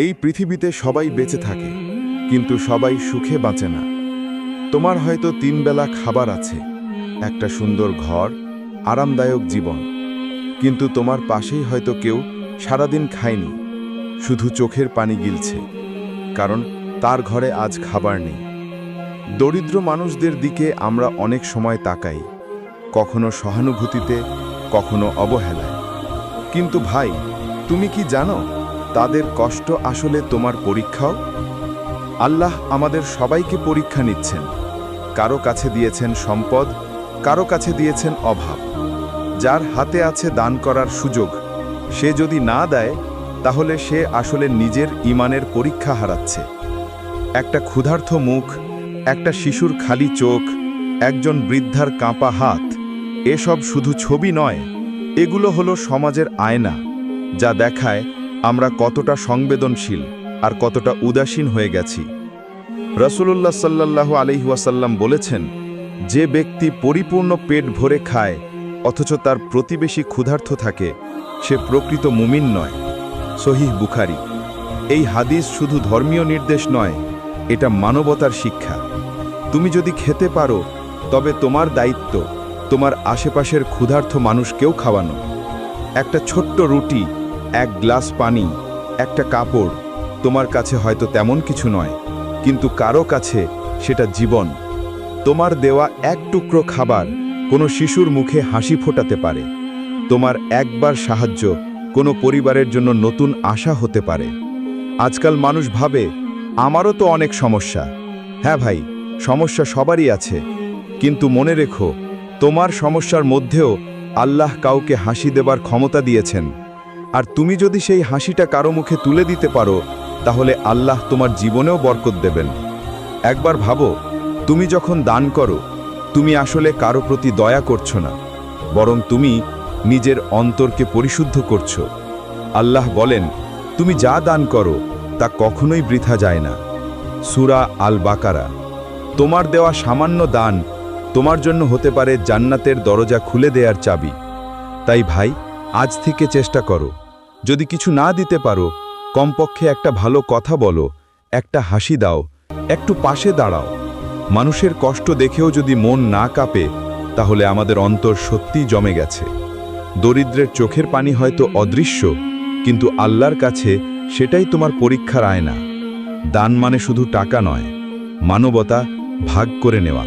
এই পৃথিবীতে সবাই বেঁচে থাকে, কিন্তু সবাই সুখে বাঁচে না। তোমার হয়তো 3 বেলা খাবার আছে, একটা সুন্দর ঘর, আরামদায়ক জীবন, কিন্তু তোমার পাশেই হয়তো কেউ সারাদিন খায়নি, শুধু চোখের পানি গিলছে, কারণ তার ঘরে আজ খাবার নেই। দরিদ্র মানুষদের দিকে আমরা অনেক সময় তাকাই, কখনো সহানুভূতিতে, কখনো অবহেলায়। কিন্তু ভাই, তুমি কি জানো তাদের কষ্ট আসলে তোমার পরীক্ষাও? আল্লাহ আমাদের সবাইকে পরীক্ষা নিচ্ছেন। কারো কাছে দিয়েছেন সম্পদ, কারো কাছে দিয়েছেন অভাব। যার হাতে আছে দান করার সুযোগ, সে যদি না দেয় তাহলে সে আসলে নিজের ঈমানের পরীক্ষা হারাচ্ছে। একটা ক্ষুধার্ত মুখ, একটা শিশুর খালি চোখ, একজন বৃদ্ধার কাঁপা হাত, এসব শুধু ছবি নয়, এগুলো হলো সমাজের আয়না, যা দেখায় আমরা কতটা সংবেদনশীল আর কতটা উদাসীন হয়ে গেছি। রাসূলুল্লাহ সাল্লাল্লাহু আলাইহি ওয়াসাল্লাম বলেছেন, যে ব্যক্তি পরিপূর্ণ পেট ভরে খায় অথচ তার প্রতিবেশী ক্ষুধার্ত থাকে, সে প্রকৃত মুমিন নয়। সহিহ বুখারী। এই হাদিস শুধু ধর্মীয় নির্দেশ নয়, এটা মানবতার শিক্ষা। তুমি যদি খেতে পারো, তবে তোমার দায়িত্ব তোমার আশেপাশের ক্ষুধার্ত মানুষকেও খাওয়ানো। একটা ছোট্ট রুটি, এক গ্লাস পানি, একটা কাপড় তোমার কাছে হয়তো তেমন কিছু নয়, কিন্তু কারো কাছে সেটা জীবন। তোমার দেওয়া এক টুকরো খাবার কোনো শিশুর মুখে হাসি ফোটাতে পারে। তোমার একবার সাহায্য কোনো পরিবারের জন্য নতুন আশা হতে পারে। আজকাল মানুষ ভাবে, আমারও তো অনেক সমস্যা। হ্যাঁ ভাই, সমস্যা সবারই আছে, কিন্তু মনে রেখো, তোমার সমস্যার মধ্যেও আল্লাহ কাউকে হাসি দেবার ক্ষমতা দিয়েছেন। আর তুমি যদি সেই হাসিটা কারো মুখে তুলে দিতে পারো, তাহলে আল্লাহ তোমার জীবনেও বরকত দেবেন। একবার ভাবো, তুমি যখন দান করো, তুমি আসলে কারো প্রতি দয়া করছো না, বরং তুমি নিজের অন্তরকে পরিশুদ্ধ করছো। আল্লাহ বলেন, তুমি যা দান করো তা কখনোই বৃথা যায় না। সূরা আল বাকারা। তোমার দেওয়া সামান্য দান তোমার জন্য হতে পারে জান্নাতের দরজা খুলে দেওয়ার চাবি। তাই ভাই, আজ থেকে চেষ্টা করো, যদি কিছু না দিতে পারো, কমপক্ষে একটা ভালো কথা বলো, একটা হাসি দাও, একটু পাশে দাঁড়াও। মানুষের কষ্ট দেখেও যদি মন না কাঁপে, তাহলে আমাদের অন্তর সত্যিই জমে গেছে। দরিদ্রের চোখের পানি হয়তো অদৃশ্য, কিন্তু আল্লাহর কাছে সেটাই তোমার পরীক্ষার আয়না। দান মানে শুধু টাকা নয়, মানবতা ভাগ করে নেওয়া।